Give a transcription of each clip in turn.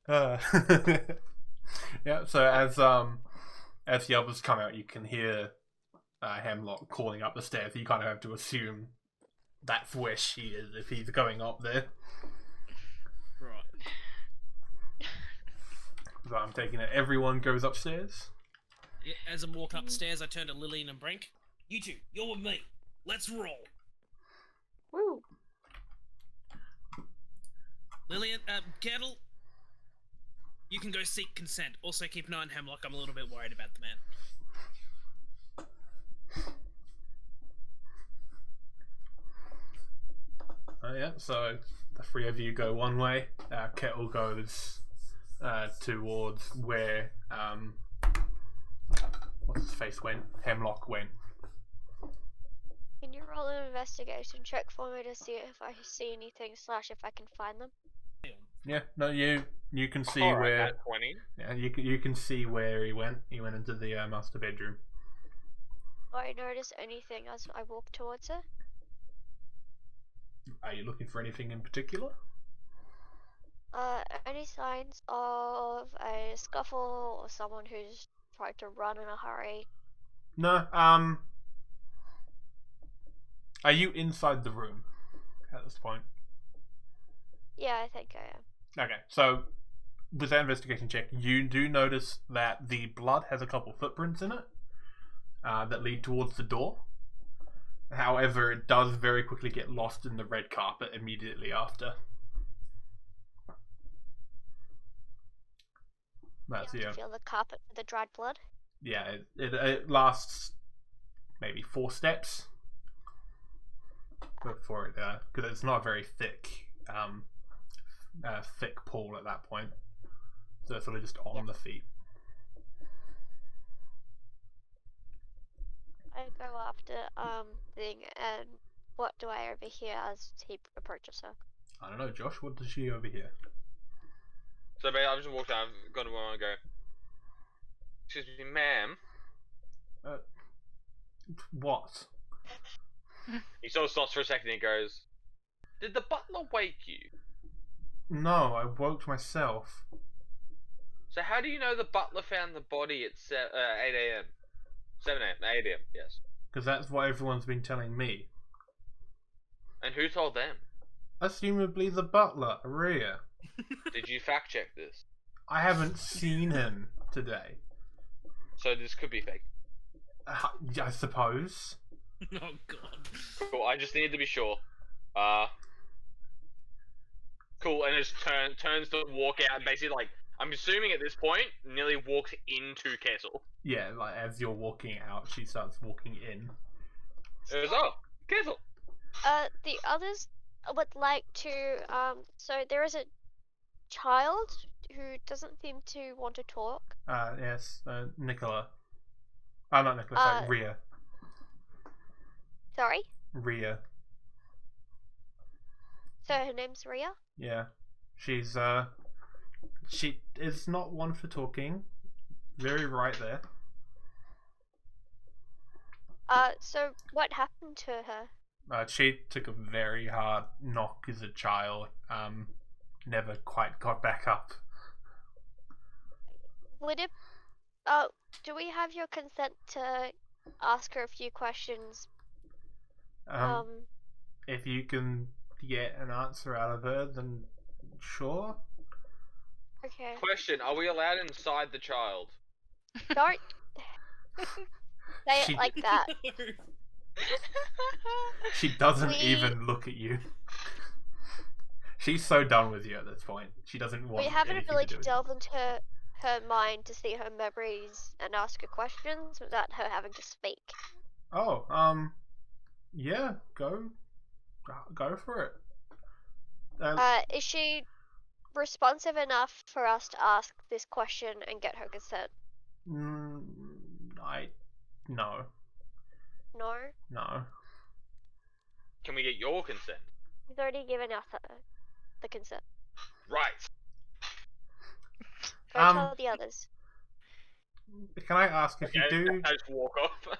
Uh, yeah. So as the others come out, you can hear Hemlock calling up the stairs. You kind of have to assume that's where she is if he's going up there. Right. So I'm taking it. Everyone goes upstairs. Yeah, as I'm walking up the stairs, I turn to Lillian and Brink. You two, you're with me. Let's roll. Woo. Lillian, Kettle, you can go seek consent. Also keep an eye on Hemlock. I'm a little bit worried about the man. Oh yeah. So the three of you go one way. Kettle goes towards where what's his face went. Hemlock went. Can you roll an investigation check for me to see if I see anything / if I can find them? Yeah. No, you can see Alright, where. at 20. Yeah, you can see where he went. He went into the master bedroom. Do I notice anything as I walk towards her? Are you looking for anything in particular? Any signs of a scuffle or someone who's tried to run in a hurry? No. Are you inside the room at this point? Yeah, I think I am. Okay, so with that investigation check, you do notice that the blood has a couple footprints in it that lead towards the door. However, it does very quickly get lost in the red carpet immediately after. That's You yeah. have to feel the carpet for the dried blood. Yeah, it lasts maybe 4 steps before it because it's not a very thick thick pool at that point, so it's sort of just on the feet. I go after thing, and what do I overhear as he approaches her? I don't know, Josh. What does she over here? So basically, I've just walked out, I've gone to where I want to go. Excuse me, ma'am. What? He sort of stops for a second and he goes, "Did the butler wake you? No, I woke myself. So how do you know the butler found the body at 8 a.m.? 7 a.m. 8 a.m. Yes. Because that's what everyone's been telling me. And who told them? Assumably the butler, Rhea. Did you fact check this? I haven't seen him today. So this could be fake. I suppose. Oh god. Cool. I just needed to be sure. Cool. And just turns to walk out. And basically, like, I'm assuming at this point, nearly walks into Kessel. Yeah, like as you're walking out, she starts walking in. It was, oh, Kessel. The others would like to, so there is a child who doesn't seem to want to talk. Yes, Nicola. Not Nicola, sorry, Rhea. Sorry? Rhea. So her name's Rhea? Yeah. She's, she is not one for talking. Very right there. So what happened to her? She took a very hard knock as a child. Never quite got back up. Would it, do we have your consent to ask her a few questions? If you can get an answer out of her, then sure. Okay. Question: are we allowed inside the child? Don't say She- it like that. She doesn't We- even look at you. She's so done with you at this point. She doesn't want We have an anything ability to to do delve into her mind to see her memories and ask her questions without her having to speak. with it. Yeah, go for it. Is she responsive enough for us to ask this question and get her consent? No. No? Can we get your consent? He's already given us the consent. Right. Go tell the others. Can I ask if you do? I just walk off.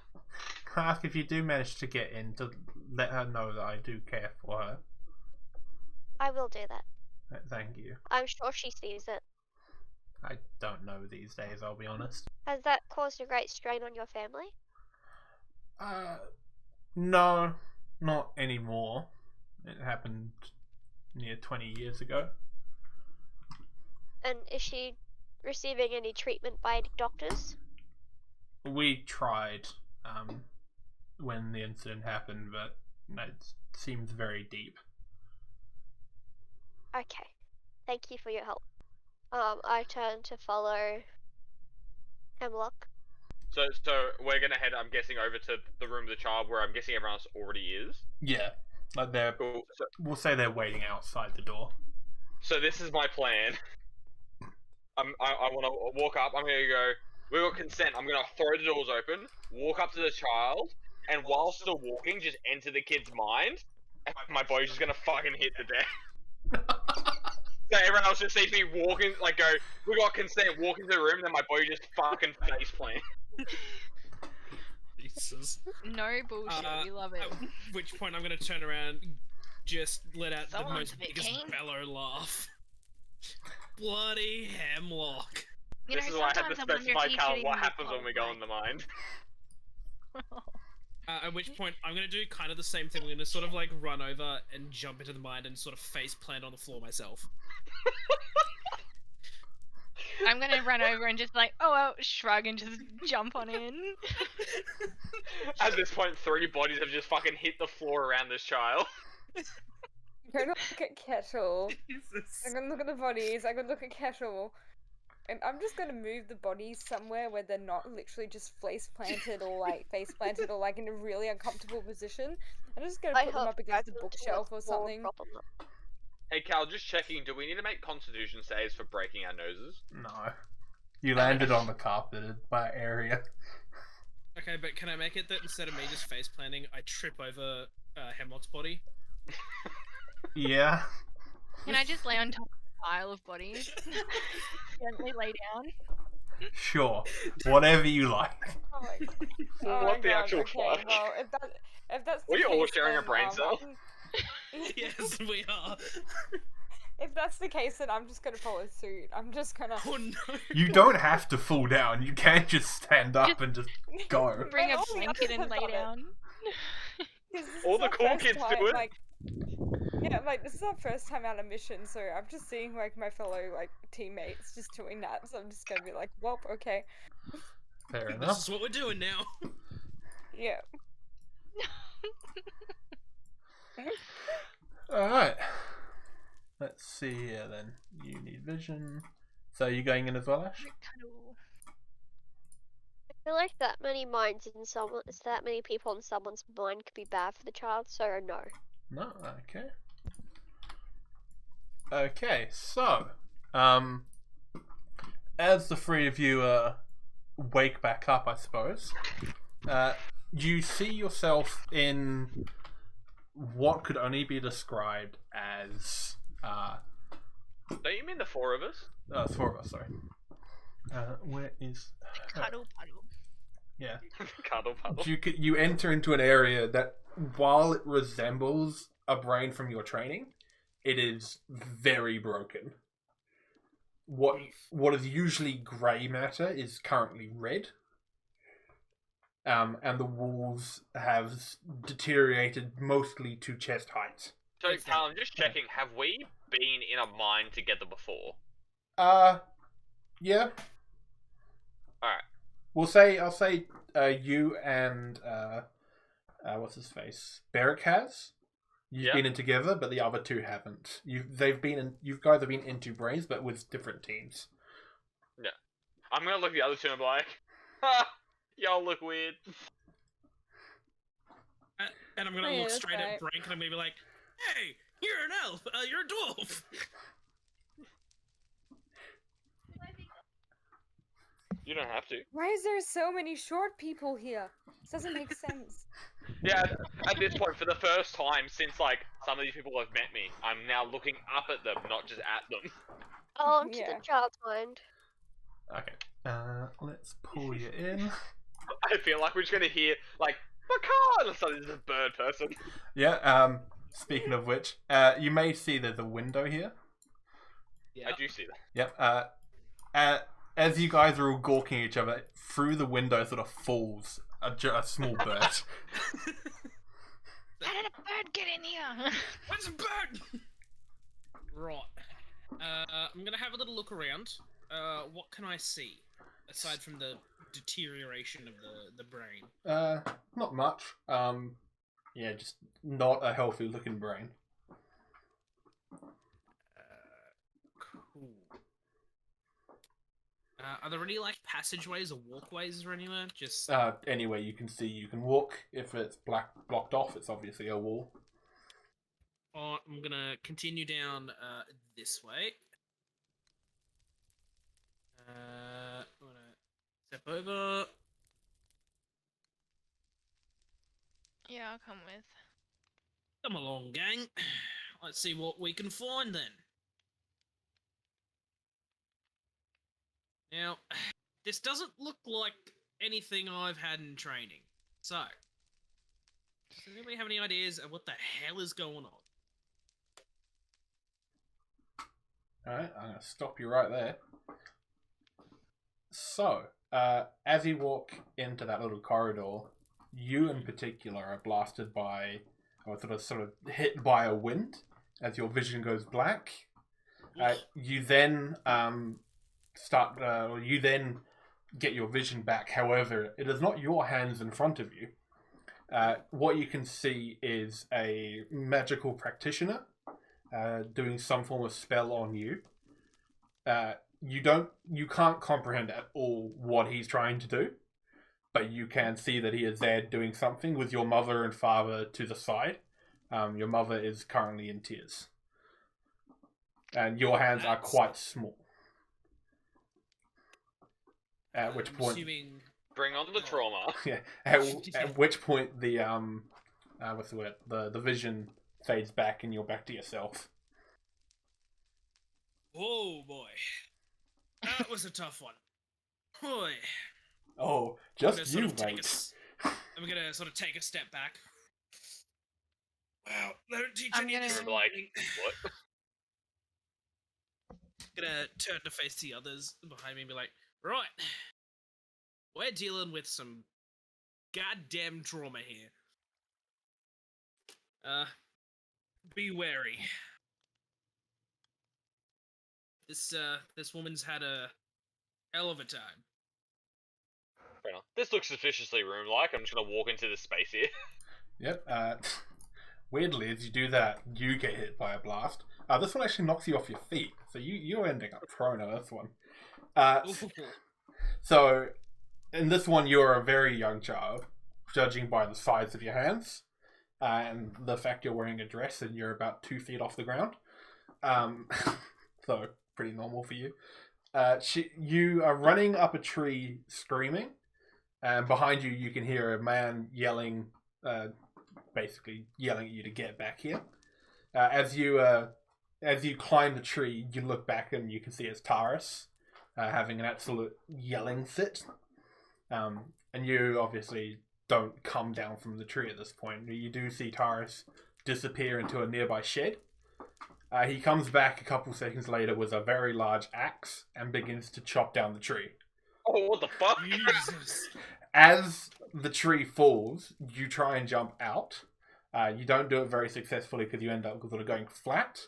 Can I ask if you do manage to get in to let her know that I do care for her? I will do that. Thank you. I'm sure she sees it. I don't know these days, I'll be honest. Has that caused a great strain on your family? No, not anymore. It happened near 20 years ago. And is she receiving any treatment by any doctors? We tried when the incident happened, but it seems very deep. Okay. Thank you for your help. I turn to follow Hemlock. So we're gonna head, I'm guessing, over to the room of the child where I'm guessing everyone else already is. Yeah, like they're. Cool. We'll say they're waiting outside the door. So this is my plan. I want to walk up. I'm gonna go. We got consent. I'm gonna throw the doors open, walk up to the child, and while still walking, just enter the kid's mind. And my body's just gonna fucking hit the deck. So everyone else just sees me walking, like go. We got consent. Walk into the room, then my body just fucking face plant. Jesus. No bullshit. We love it. At which point I'm gonna turn around, just let out the Someone's most a bit biggest keen. bellow laugh. Bloody Hemlock. You This know, is why I had to sometimes I wonder if specify you Cal should what even happens when we go like- in the mind. At which point I'm gonna do kind of the same thing. I'm gonna sort of like run over and jump into the mind and sort of face plant on the floor myself. I'm gonna run over and just like, oh well, shrug and just jump on in. At this point, 3 bodies have just fucking hit the floor around this child. I'm gonna look at Kettle. I'm gonna look at the bodies. I'm gonna look at Kettle. And I'm just gonna move the bodies somewhere where they're not literally just face planted or like face planted or like in a really uncomfortable position. I'm just gonna put them up against a bookshelf or something. Hey Cal, just checking, do we need to make constitution saves for breaking our noses? No, you landed on the carpeted by area. Okay, but can I make it that instead of me just face planting, I trip over Hemlock's body? Yeah. Can I just lay on top of a pile of bodies? Gently lay down. Sure. Whatever you like. Oh my, oh What my the God, actual okay, fuck? well, if that's the We all case, sharing a then, brain I cell? can- Yes, we are. If that's the case, then I'm just gonna follow suit. I'm just gonna. Oh no. You don't have to fall down. You can just stand up and just go. Bring a All the blanket others and have lay done it. down. 'Cause this All is the our cool first kids time, do it. Like, yeah, like this is our first time out of mission, so I'm just seeing like my fellow like teammates just doing that. So I'm just gonna be like, well, okay, Fair This enough. is what we're doing now. yeah. Alright. Let's see here then. You need vision. So you going in as well, Ash? Cuddle. I feel like that many minds in someone, that many people in someone's mind could be bad for the child, so no. No? Okay. Okay, so as the 3 of you wake back up, I suppose, you see yourself in what could only be described as Don't you mean the 4 of us? 4 of us, sorry. Where is her? Cuddle puddle. Yeah. Cuddle puddle. You enter into an area that, while it resembles a brain from your training, it is very broken. What is usually grey matter is currently red. And the walls have deteriorated mostly to chest height. So Cal, I'm just checking, have we been in a mine together before? Yeah. Alright. I'll say you and what's his face? Beric has. You've Yeah. been in together, but the other 2 haven't. You guys have been into brains, but with different teams. I'm gonna look at the other 2 and be like, ha! Y'all look weird. And I'm gonna Oh, yeah, look that's straight right. at Brank and I'm gonna be like, "Hey, you're an elf. You're a dwarf." You don't have to. Why is there so many short people here? This doesn't make sense. Yeah, at this point, for the first time since, like, some of these people have met me, I'm now looking up at them, not just at them. Oh, into Yeah. the child's mind. Okay. Let's pull you in. I feel like we're just gonna hear, like, Macaw! And suddenly there's a bird person. Yeah. Speaking of which, you may see there's a window here. Yeah. I do see that. Yep. as you guys are all gawking at each other, through the window sort of falls a small bird. How did a bird get in here? Where's a bird? Right. I'm gonna have a little look around. What can I see aside from the deterioration of the brain? Not much. Yeah, just not a healthy looking brain. Cool. Are there any like passageways or walkways or anywhere? Just Anyway, you can see you can walk. If it's blocked off, it's obviously a wall. I'm gonna continue down this way. I'm gonna step over. Yeah, I'll come with. Come along, gang. Let's see what we can find then. Now, this doesn't look like anything I've had in training. So, does anybody have any ideas of what the hell is going on? Alright, I'm going to stop you right there. So, as you walk into that little corridor, you in particular are blasted by, or sort of hit by a wind as your vision goes black. You then you then get your vision back. However, it is not your hands in front of you. What you can see is a magical practitioner doing some form of spell on you. You can't comprehend at all what he's trying to do, but you can see that he is there doing something with your mother and father to the side. Your mother is currently in tears, and your hands are quite small. At which point, assuming... Bring on the trauma. yeah. At which point the what's the word? The vision fades back and you're back to yourself. Oh boy, that was a tough one. Boy, Oh, just you wait. I'm gonna sort of take a step back. Wow, they don't teach I'm any of this. gonna- Like, in- what? Gonna turn to face the others behind me and be like, right, we're dealing with some goddamn trauma here. Be wary. This woman's had a hell of a time. Fair enough. This looks suspiciously room-like. I'm just gonna walk into this space here. Yep. Weirdly, as you do that, you get hit by a blast. This one actually knocks you off your feet, so you're ending up prone on this one. So, in this one, you're a very young child, judging by the size of your hands, and the fact you're wearing a dress and you're about 2 feet off the ground. So, pretty normal for you. You are running up a tree screaming, and behind you, you can hear a man yelling, basically yelling at you to get back here. As you climb the tree, you look back and you can see it's Taurus, having an absolute yelling fit. And you obviously don't come down from the tree at this point. You do see Taurus disappear into a nearby shed. He comes back a couple seconds later with a very large axe and begins to chop down the tree. Oh, what the fuck? Jesus. As the tree falls, you try and jump out. You don't do it very successfully because you end up sort of going flat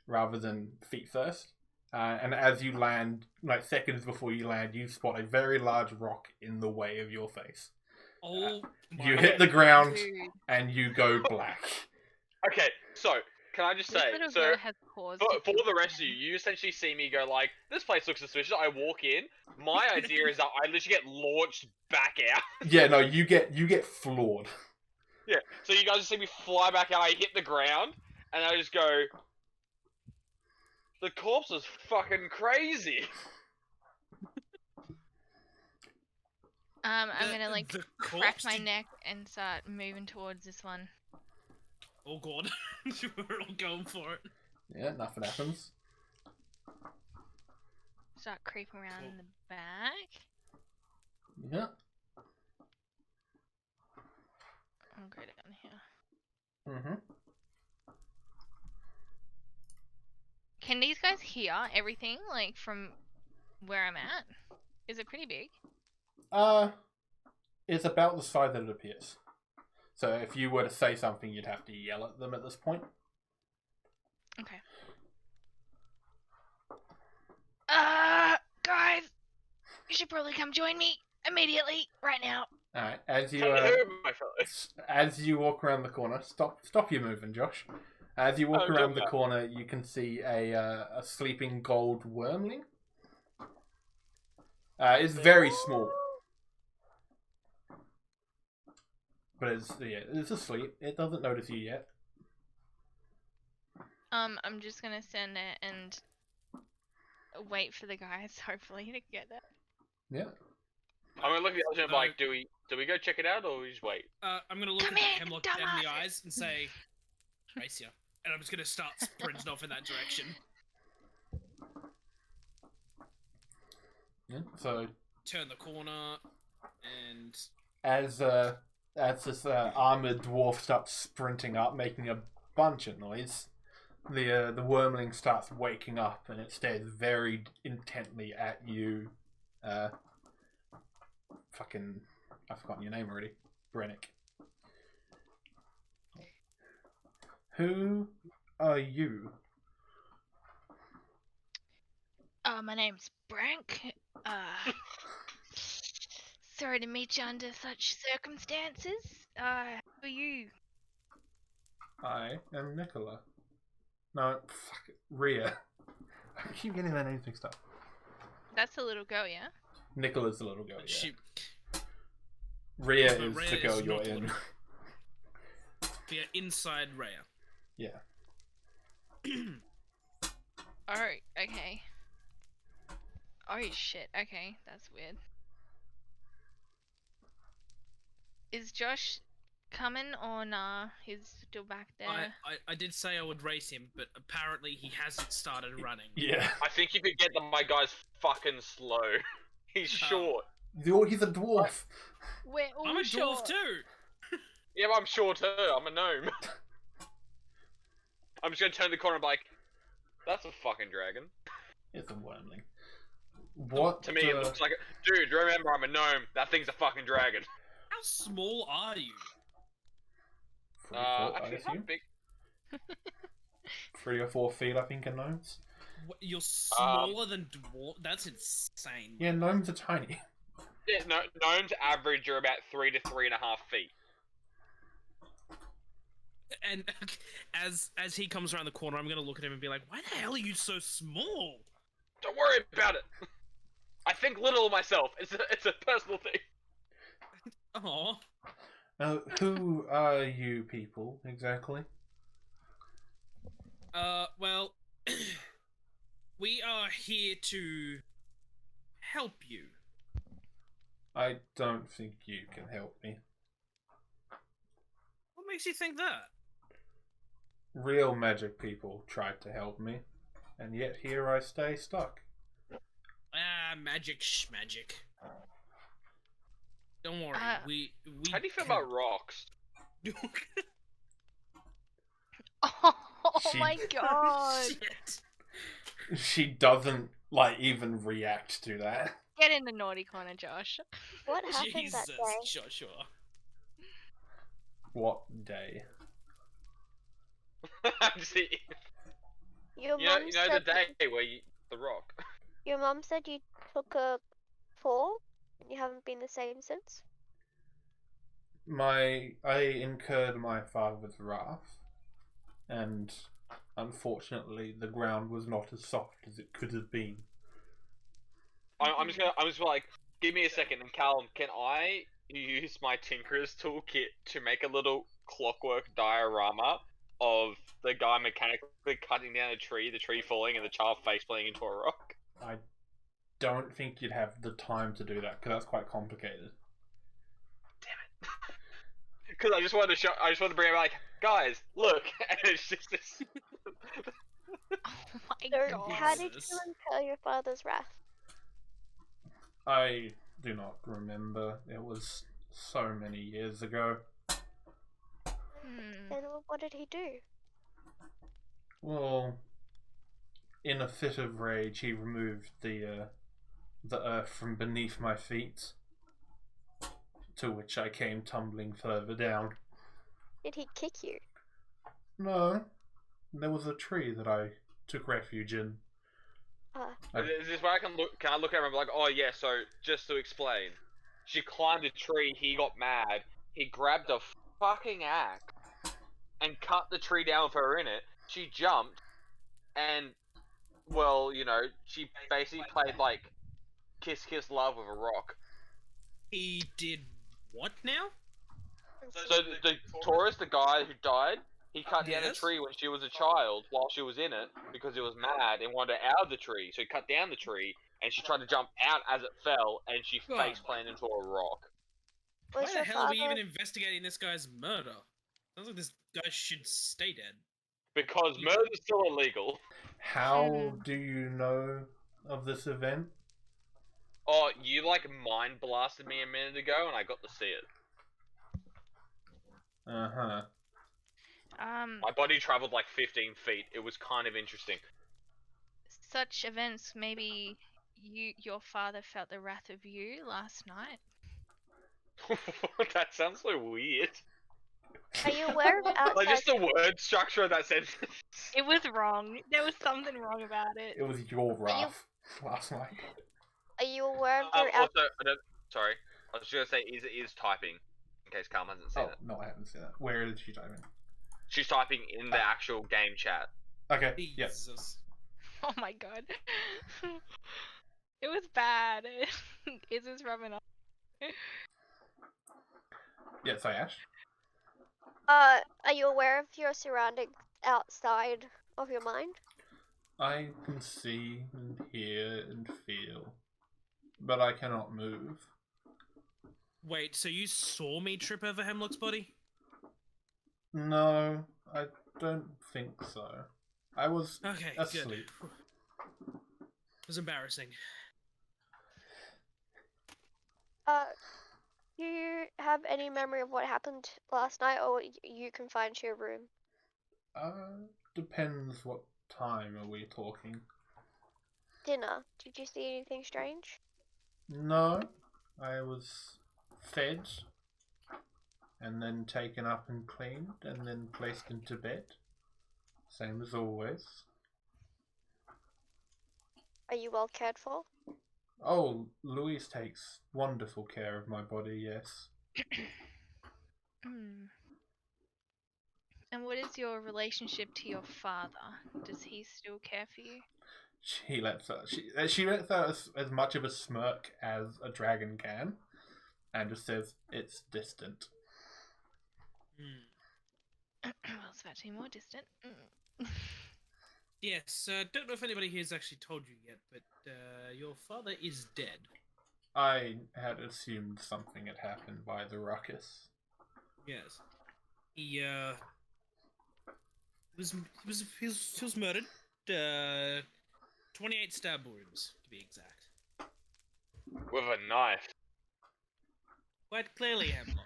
rather than feet first. And as you land, like seconds before you land, you spot a very large rock in the way of your face. Oh, my You hit the ground Dude, and you go black. Okay, so can I just this say, little so girl has caused for the rest of you, you essentially see me go like, this place looks suspicious. I walk in. My idea is that I literally get launched back out. Yeah, no, you get floored. Yeah, so you guys just see me fly back out. I hit the ground, and I just go. The corpse is fucking crazy. I'm gonna like the crack corpse my did- neck and start moving towards this one. Oh god, we're all going for it. Yeah, nothing happens. Start creeping around Cool. in the back. Yeah. I'll go down here. Mm-hmm. Can these guys hear everything, like from where I'm at? Is it pretty big? It's about the size that it appears. So if you were to say something, you'd have to yell at them at this point. Okay. Guys, you should probably come join me immediately, right now. Alright, as you Come to who, my fellows? as you walk around the corner, stop your moving, Josh. As you walk Oh, around good the man. corner, you can see a sleeping gold wormling. It's very small, but it's asleep. It doesn't notice you yet. I'm just gonna stand there and wait for the guys, hopefully, to get there. Yeah. I'm gonna look at the other and be like, do we go check it out or we just wait? I'm gonna look Come at here, Hemlock dead in the dumbasses. eyes and say, "Race ya," and I'm just gonna start sprinting off in that direction. Yeah. So Turn the corner, and as this armored dwarf starts sprinting up, making a bunch of noise, the wormling starts waking up and it stares very intently at you. Fucking, I've forgotten your name already. Brennick. Who are you? My name's Brank. Sorry to meet you under such circumstances. Who are you? I am Nicola. No, fuck it. Rhea. I keep getting their names mixed up. That's the little girl, yeah? Nicola's the little girl, yeah. she. Rhea But is Rhea the girl is you're not the in. little- Yeah, inside Rhea. Yeah. Oh, okay. Oh shit, okay, that's weird. Is Josh coming or nah? He's still back there. I did say I would race him, but apparently he hasn't started running. Yeah. I think you could get that my guy's fucking slow. He's short. He's a dwarf. We're all I'm a dwarf short. too. Yeah, but I'm short too. I'm a gnome. I'm just gonna turn the corner and be like, that's a fucking dragon. It's a wormling. What? To me, it looks like dude, remember I'm a gnome. That thing's a fucking dragon. How small are you? 3 foot, I Actually, how assume. big? 3 or 4 feet, I think, in gnomes. You're smaller than dwarf. That's insane. Yeah, gnomes are tiny. Yeah, no, gnomes average are about 3 to 3.5 feet. And as he comes around the corner, I'm gonna look at him and be like, "Why the hell are you so small?" Don't worry about it. I think little of myself. It's a personal thing. Oh, Who are you people, exactly? well, we are here to help you. I don't think you can help me. What makes you think that? Real magic people tried to help me, and yet here I stay stuck. Magic schmagic. Don't worry, we. How do you feel about rocks? Oh She- my god! Shit. She doesn't, even react to that. Get in the naughty corner, Josh. What happened Jesus, that day? Joshua. What day? See, Your you know mum the said day where the rock. your mum said you took a fall. You haven't been the same since. I incurred my father's wrath, and unfortunately the ground was not as soft as it could have been. I'm just like, give me a second, and Callum, can I use my Tinkerer's toolkit to make a little clockwork diorama of the guy mechanically cutting down a tree, the tree falling, and the child face planting into a rock? I don't think you'd have the time to do that, because that's quite complicated. Because I just wanted to bring it like, guys, look, and it's just this. Oh my So god. how did Jesus. you incur your father's wrath? I do not remember. It was so many years ago. Then what did he do? Well, in a fit of rage, he removed the the earth from beneath my feet, to which I came tumbling further down. Did he kick you? No, there was a tree that I took refuge in. Is this where I can look? Can I look at her and be like, oh yeah? So just to explain, she climbed a tree. He got mad. He grabbed a fucking axe and cut the tree down with her in it. She jumped, and well, you know, she basically played like kiss kiss love with a rock. He did what now? So the Taurus, the guy who died, he cut down a Yes. tree when she was a child while she was in it because he was mad and wanted out of the tree. So he cut down the tree and she tried to jump out as it fell and she God. face planted into a rock. Why Was the your hell are we father- even investigating this guy's murder? Sounds like this guy should stay dead. Because murder's still illegal. How do you know of this event? Oh, you like mind blasted me a minute ago and I got to see it. Uh-huh. My body traveled like 15 feet. It was kind of interesting. Such events, maybe your father felt the wrath of you last night. That sounds so weird. Are you aware of outside? Like just the word structure of that sentence. It was wrong. There was something wrong about it. It was your wrath last night. Are you aware of your out? Also, sorry, I was just gonna say is typing in case Calm hasn't seen Oh, it. no, I haven't seen that. Where did she type in? She's typing in the actual game chat. Okay, yep. Jesus. Oh my god. It was bad. Is this rubbing off? Yeah, sorry, Ash. Are you aware of your surroundings outside of your mind? I can see and hear and feel, but I cannot move. Wait, so you saw me trip over Hemlock's body? No, I don't think so. I was Okay, asleep. good. It was embarrassing. Do you have any memory of what happened last night, or you confined to your room? Depends what time are we talking. Dinner. Did you see anything strange? No, I was fed, and then taken up and cleaned, and then placed into bed. Same as always. Are you well cared for? Oh, Louise takes wonderful care of my body, yes. And what is your relationship to your father? Does he still care for you? She lets out as much of a smirk as a dragon can, and just says it's distant. Well, it's about to be more distant. Yes, don't know if anybody here has actually told you yet, but your father is dead. I had assumed something had happened by the ruckus. Yes. He was murdered. 28 stab wounds, to be exact. With a knife. Quite clearly, Hemlock.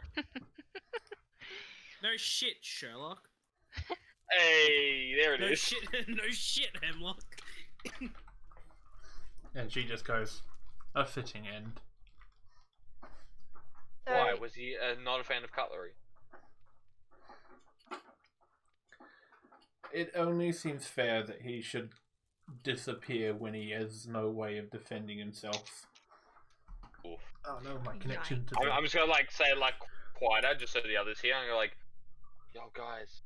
No shit, Sherlock. Hey, there it No is. shit, no shit, Hemlock. And she just goes, a fitting end. Why? So, Was he not a fan of cutlery? It only seems fair that he should disappear when he has no way of defending himself. Oof. Oh no, my connection to I'm just gonna like say it like quieter, just so the others hear. I'm gonna like, yo guys.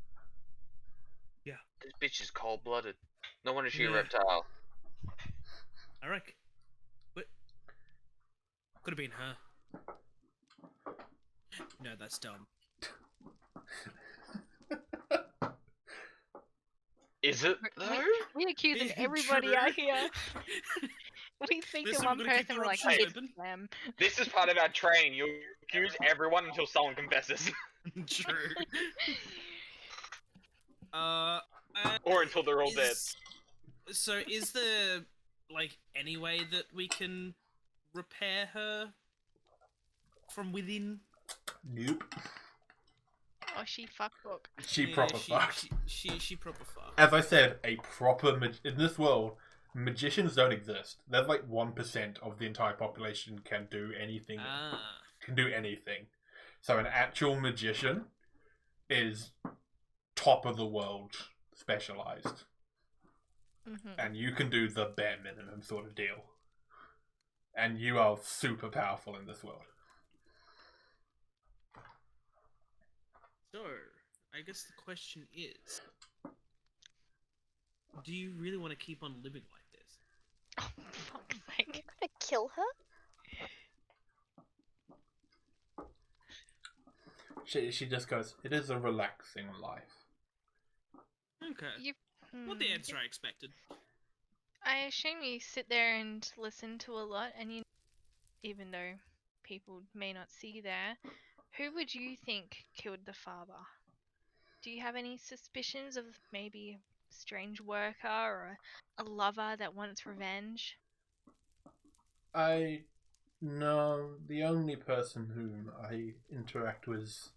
Yeah. This bitch is cold blooded. No wonder she's Yeah. a reptile. I reckon. What? Could have been her. No, that's dumb. Is it though? We're accusing True. everybody out here. We speak Listen, to I'm one gonna keep person, your we're like, options it's open. them. This is part of our training. You accuse everyone until someone confesses, True. or until they're all dead. So, is there like any way that we can repair her from within? Nope. Oh, she fuckbook. She Yeah, proper fucked. She proper fucked. As I said, a proper in this world, Magicians don't exist. There's like 1% of the entire population can do anything. Ah. Can do anything. So an actual magician is top of the world specialized. Mm-hmm. And you can do the bare minimum sort of deal. And you are super powerful in this world. So, I guess the question is, do you really want to keep on living like this? Oh, fuck's sake. I'm gonna kill her. She just goes, it is a relaxing life. Okay. You. Not the Hmm. answer I expected. I assume you sit there and listen to a lot, and you, even though people may not see there, who would you think killed the father? Do you have any suspicions of maybe a strange worker or a lover that wants revenge? I know the only person whom I interact with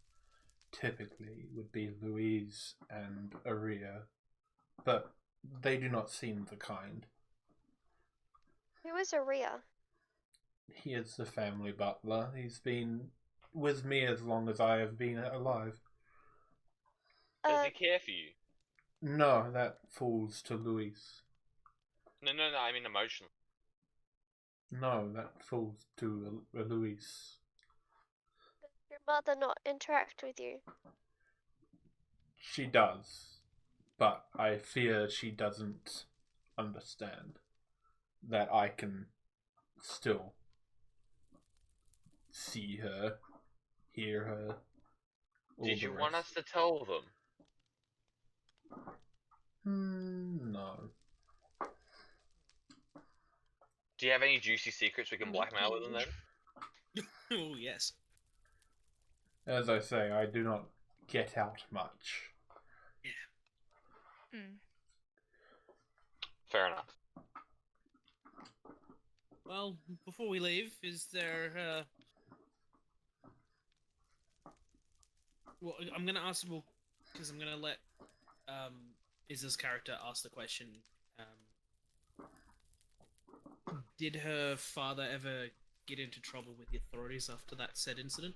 typically would be Louise and Aria, but they do not seem the kind. Who is Aria? He is the family butler. He's been with me as long as I have been alive. Does he care for you? No, that falls to Louise. No, I mean emotionally. No, that falls to Louise. Does your mother not interact with you? She does, but I fear she doesn't understand that I can still see her, hear her. all Did the you want rest. us to tell them? No. Do you have any juicy secrets we can blackmail with them then? Oh, yes. As I say, I do not get out much. Hmm. Fair enough. Well, before we leave, is there, well, I'm gonna ask, well, because I'm gonna let, Izza's character ask the question, did her father ever get into trouble with the authorities after that said incident?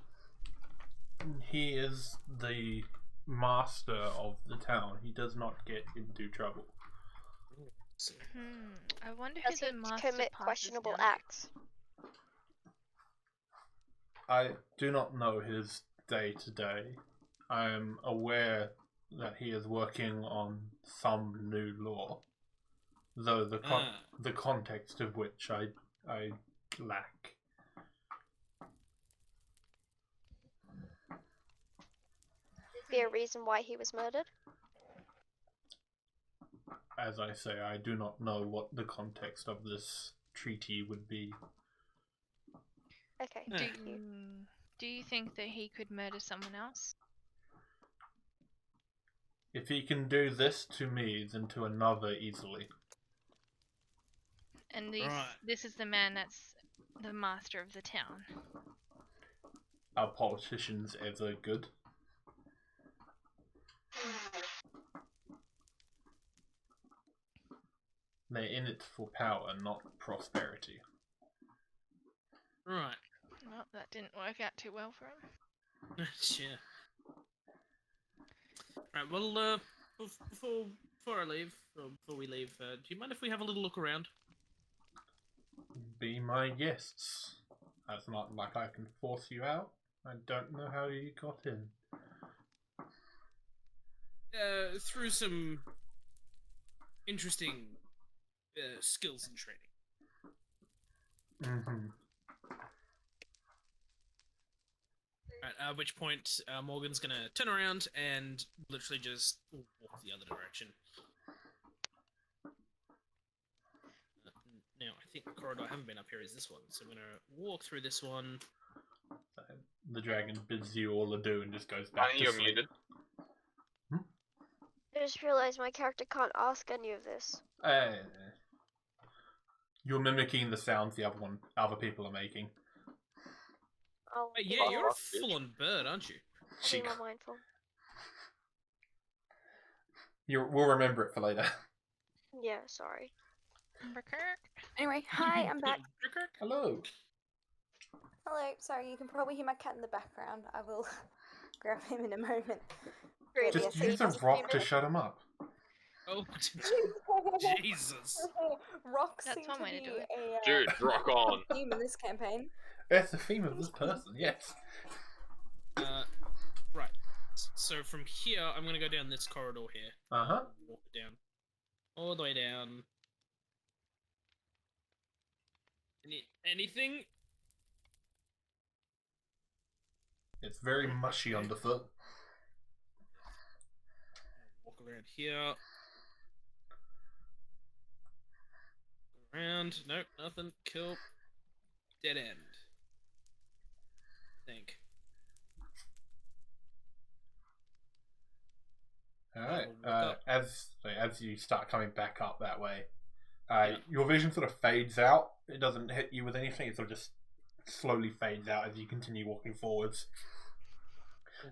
He is the master of the town. He does not get into trouble. So, I wonder Does who he the master commit passes questionable now. acts? I do not know his day to day. I am aware that he is working on some new law, though the context of which I lack. Be a reason why he was murdered? As I say, I do not know what the context of this treaty would be. Okay. Yeah. Do you think that he could murder someone else? If he can do this to me, then to another easily. And Right. this is the man that's the master of the town. Are politicians ever good? They're in it for power, not prosperity. right. Well, that didn't work out too well for him. Yeah. Right, well, before I leave, or before we leave, do you mind if we have a little look around? Be my guests. That's not like I can force you out. I don't know how you got in. Through some interesting skills and training. Mm-hmm. Right, at which point Morgan's gonna turn around and literally just walk the other direction. Now, I think the corridor I haven't been up here is this one, so I'm gonna walk through this one. The dragon bids you all adieu and just goes back I think to you're sleep. muted. I just realized my character can't ask any of this. You're mimicking the sounds the other people are making. I'll Hey, be yeah, you're a Fuck, bitch. full-on bird, aren't you? She, more mindful. we'll remember it for later. Yeah, sorry. Anyway, hi, I'm back. Hello. Hello, sorry, you can probably hear my cat in the background. I will grab him in a moment. Really, Just so use you a just rock came to in? shut him up. Oh, Jesus. Rocks That's seem one to way to be do it. a Dude, rock on. theme in this campaign. That's the theme of this person, yes. Right. So from here, I'm gonna go down this corridor here. Uh-huh. Walk down. All the way down. Anything? It's very mushy underfoot. Walk around here. Around. Nope, nothing. Kill. Dead end. Think. Alright. Walk up. As you start coming back up that way, Yeah. your vision sort of fades out. It doesn't hit you with anything. It sort of just slowly fades out as you continue walking forwards.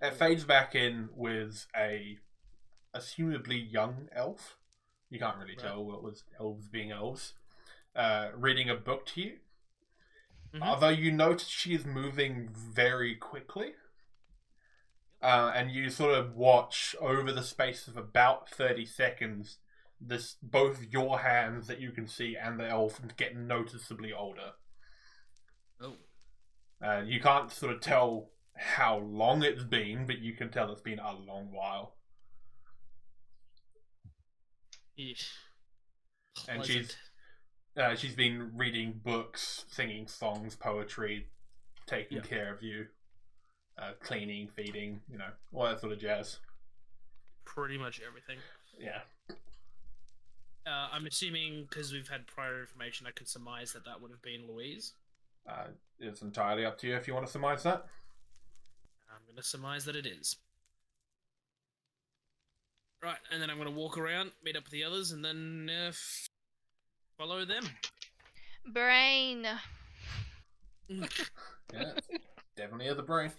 It fades back in with a assumably young elf. You can't really Right. tell what was elves being elves. Reading a book to you. Mhm. Although you notice she is moving very quickly. And you sort of watch over the space of about 30 seconds both your hands that you can see and the elf get noticeably older. Oh. You can't sort of tell how long it's been, but you can tell it's been a long while. Eesh. And Pleasant. she's been reading books, singing songs, poetry, taking Yeah. care of you, cleaning, feeding, all that sort of jazz. Pretty much everything. Yeah. I'm assuming because we've had prior information, I can surmise that would have been Louise. It's entirely up to you if you want to surmise that. I'm going to surmise that it is. Right, and then I'm going to walk around, meet up with the others, and then follow them. Brain. Yeah, it's definitely is the brain.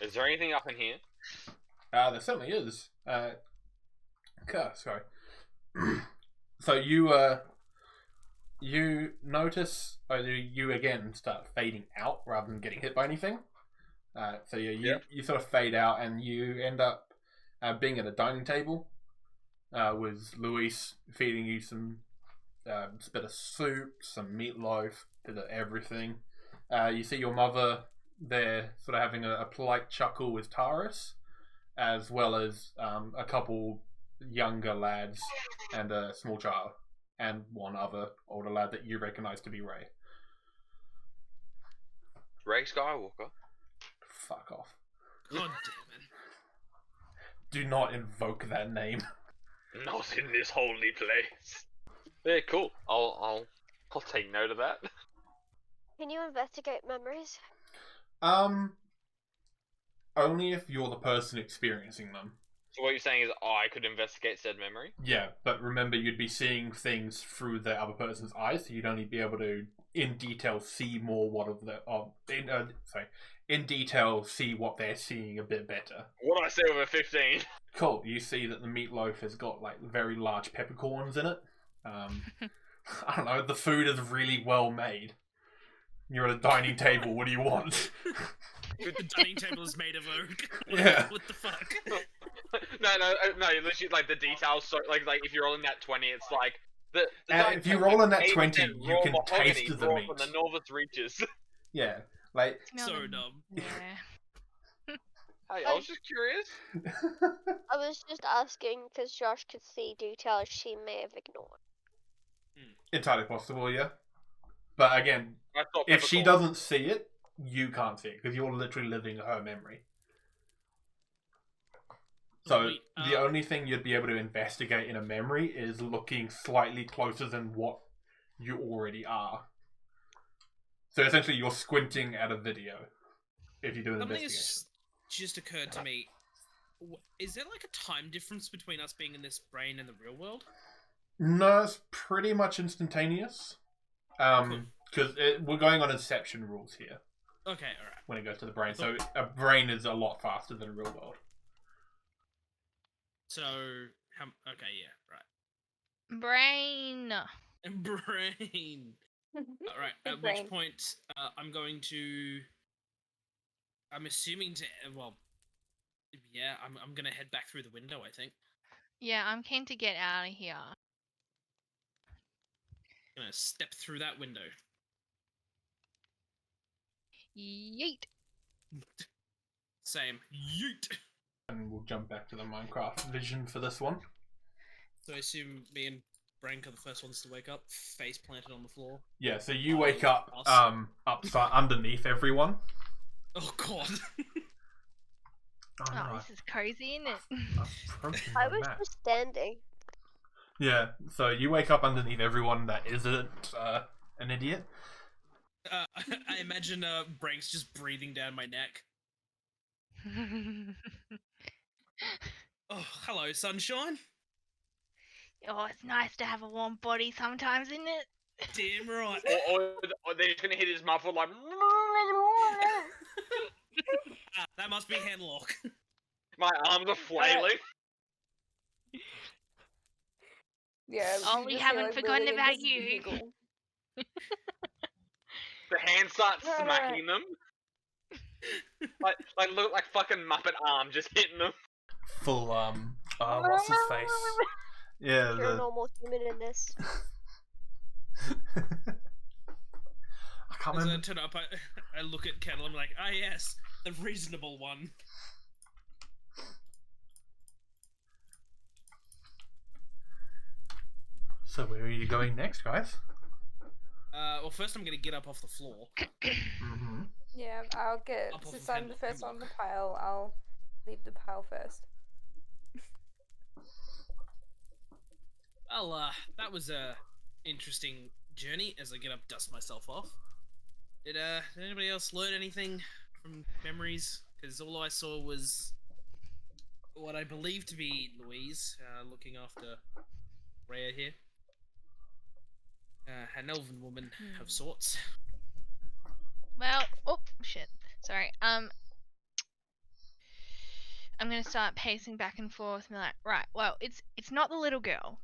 Is there anything up in here? There certainly is. Sorry. So you notice, you again start fading out rather than getting hit by anything. So you sort of fade out and you end up being at a dining table with Luis feeding you some bit of soup, some meatloaf, bit of everything. You see your mother there sort of having a polite chuckle with Taurus, as well as a couple younger lads and a small child, and one other older lad that you recognize to be Ray. Ray Skywalker. Fuck off. God damn it. Do not invoke that name. Not in this holy place. Yeah, cool. I'll take note of that. Can you investigate memories? Only if you're the person experiencing them. So what you're saying is I could investigate said memory? Yeah, but remember you'd be seeing things through the other person's eyes, so you'd only be able to, in detail, see more in detail see what they're seeing a bit better. What did I say with a 15? Cool. You see that the meatloaf has got like very large peppercorns in it. I don't know. The food is really well made. You're at a dining table. What do you want? The dining table is made of oak. Yeah. What the fuck? no, literally, like, the details, so, like, if you're rolling that 20, it's like, the if you roll in that 80% 20, you raw can mahogany taste the brought meat. from the northern reaches. Yeah, like... Smell So them. dumb. Yeah. Hey, I was just curious. I was just asking because Josh could see details she may have ignored. Entirely possible, yeah. But again, I thought if she peppercorn. doesn't see it, you can't see it, because you're literally living her memory. So Sweet. the only thing you'd be able to investigate in a memory is looking slightly closer than what you already are. So essentially you're squinting at a video if you do an Something investigation. has just occurred to me. Is there like a time difference between us being in this brain and the real world? No, it's pretty much instantaneous. Because we're going on Inception rules here Okay, alright. when it goes to the brain. So a brain is a lot faster than a real world. So, okay, yeah, right. Brain. Brain. All right. At Brain. which point, I'm going to. I'm assuming to. Well, yeah. I'm gonna head back through the window. I think. Yeah, I'm keen to get out of here. Gonna step through that window. Yeet. Same. Yeet. And we'll jump back to the Minecraft vision for this one. So I assume me and Brank are the first ones to wake up, face planted on the floor. Yeah, so you wake up Us. upside underneath everyone. Oh god. Oh, no, Oh, this is cozy, isn't it? I've broken I my was map. just standing. Yeah, so you wake up underneath everyone that isn't an idiot. I imagine Brank's just breathing down my neck. Oh, hello, sunshine. Oh, it's nice to have a warm body sometimes, isn't it? Damn right. Or they're just gonna hit his muffler like. That must be Henlock. My arms are flailing. Yeah. Oh, you we just haven't hear, like, forgotten Lillian about just you. giggle. The hands start smacking them. Like look like fucking Muppet arm just hitting them. Full what's his face? Yeah, You're a the normal human in this. I can't As I remember. turn up, I look at Kettle. I'm like, ah, yes, the reasonable one. So where are you going next, guys? Well, first I'm gonna get up off the floor. Mm-hmm. Yeah, I'll get. Up off Since of I'm the first Hemlock. on the pile, I'll leave the pile first. Well, that was a interesting journey. As I get up, dust myself off. Did anybody else learn anything from memories? Because all I saw was what I believe to be Louise looking after Rhea here. An elven woman of sorts. Well, oh shit. Sorry. I'm gonna start pacing back and forth and be like, right, well, it's not the little girl.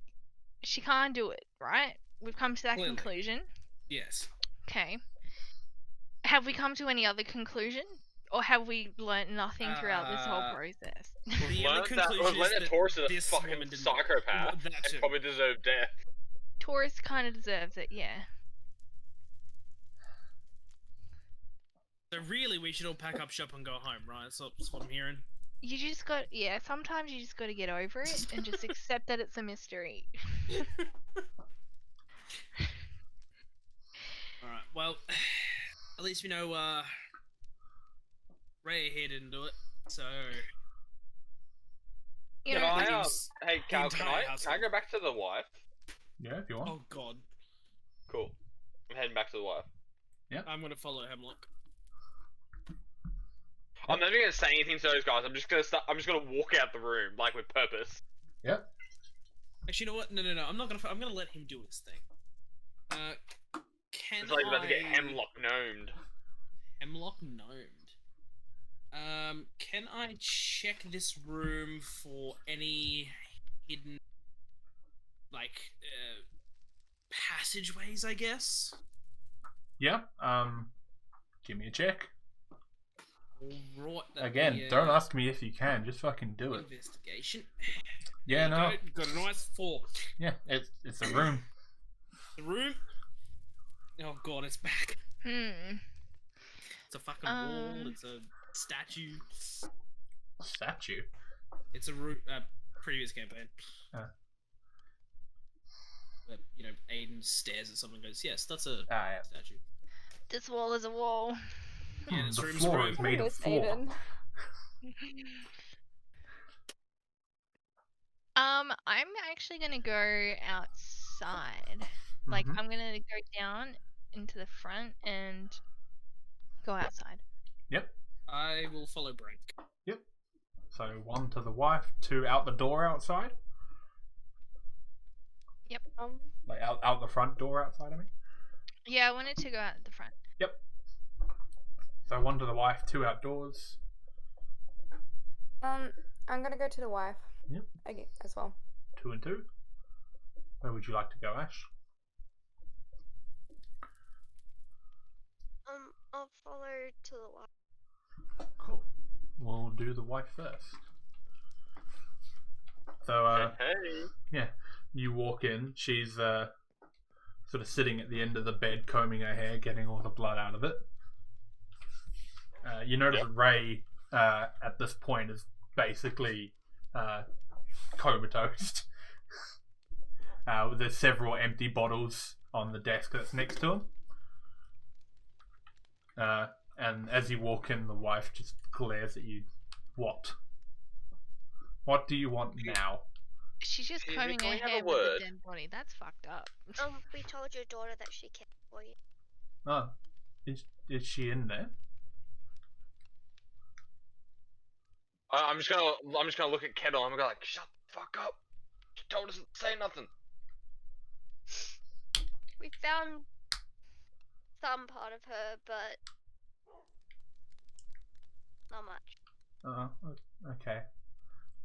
She can't do it, right? We've come to that Clearly. conclusion. Yes. Okay. Have we come to any other conclusion? Or have we learnt nothing throughout this whole process? The We've only learned that conclusion is that Taurus is a this fucking woman didn't- psychopath that too. and probably deserved death. Taurus kind of deserves it, yeah. So really, we should all pack up shop and go home, right? That's what I'm hearing. You just got, yeah, sometimes you just got to get over it and just accept that it's a mystery. Alright, well, at least we know, Rhea here didn't do it, so... You Can know, I, leaves hey the Cal, can entire I household. go back to the wife? Yeah, if you want. Oh god. Cool. I'm heading back to the wife. I'm gonna follow Hemlock. I'm not even gonna say anything to those guys. I'm just gonna walk out the room, like with purpose. Yep. Actually, you know what? No. I'm not gonna. I'm gonna let him do his thing. Can It's like he's about to get I- hemlock gnomed. Hemlock gnomed. Can I check this room for any hidden, like, passageways? I guess. Yeah. Give me a check. Alright. Again, don't ask me if you can. Just fucking do it. Investigation. Yeah, There no. you go. Got a nice 4. Yeah, it's a room. The room. Oh god, it's back. It's a fucking wall. It's a statue. Statue. It's a previous campaign. But, you know, Aiden stares at something and goes, yes, that's a Ah, yeah. statue. this wall is a wall. Yeah, this the room's a floor room. is made of Miss floor. Aiden. I'm actually gonna go outside. Like, Mhm. I'm gonna go down into the front and go outside. Yep. I will follow Brank. So 1 to the wife, 2 out the door outside. Like out the front door outside, I mean. Yeah, I wanted to go out the front. So 1 to the wife, 2 outdoors. I'm gonna go to the wife. Yep. Okay, as well. 2 and 2. Where would you like to go, Ash? do the wife first. So, Hey. you walk in. She's sort of sitting at the end of the bed, combing her hair, getting all the blood out of it. You notice Ray at this point is basically comatose. There's several empty bottles on the desk that's next to him. And as you walk in, the wife just glares at you. What? What do you want now? She's just Excuse me, combing can her we have a hair with word? a dead body. That's fucked up. We told your daughter that she cared for you. Oh, is she in there? I'm just gonna look at Kettle. I'm gonna go like, shut the fuck up. She told us to say nothing. We found some part of her, but not much. Okay.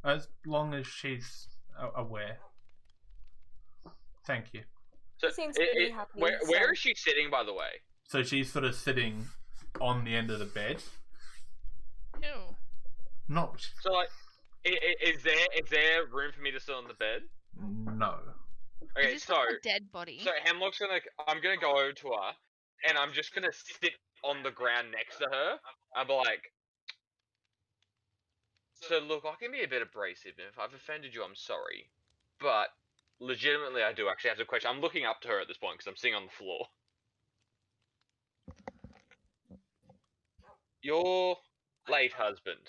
As long as she's aware. Thank you. So, Seems pretty happy, where so- is she sitting, by the way? So she's sort of sitting on the end of the bed. Ew. Not. So like, is there room for me to sit on the bed? No. Okay, Is this so like a dead body? Hemlock's I'm gonna go over to her, and I'm just gonna sit on the ground next to her. I'll be like, so look, I can be a bit abrasive, and if I've offended you, I'm sorry. But legitimately, I do actually have a question. I'm looking up to her at this point because I'm sitting on the floor. Your late husband,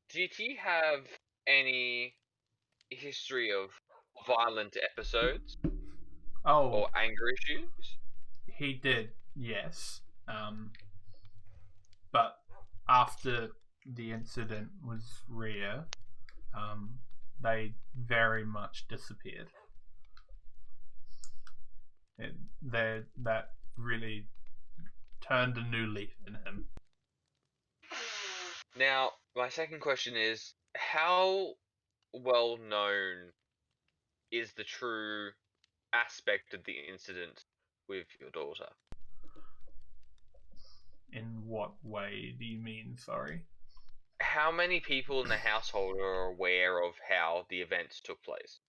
did he have any history of violent episodes Oh, or anger issues? he did, yes. But after the incident with Rhea, they very much disappeared. That really turned a new leaf in him. Now, my second question is, how well known is the true aspect of the incident with your daughter? In what way do you mean, sorry? How many people in the household are aware of how the events took place?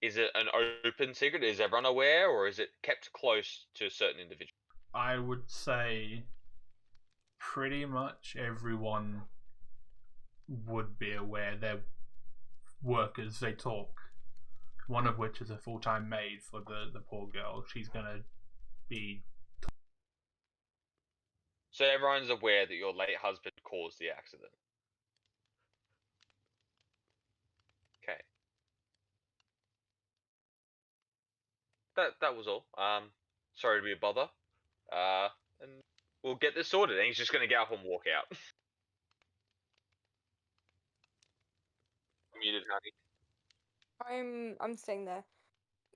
Is it an open secret? Is everyone aware, or is it kept close to certain individuals? I would say pretty much everyone would be aware. They're workers, they talk. One of which is a full-time maid for the poor girl. She's gonna be... So everyone's aware that your late husband caused the accident. Okay. That was all. Sorry to be a bother. And we'll get this sorted. And he's just gonna get up and walk out. Muted, honey. I'm staying there.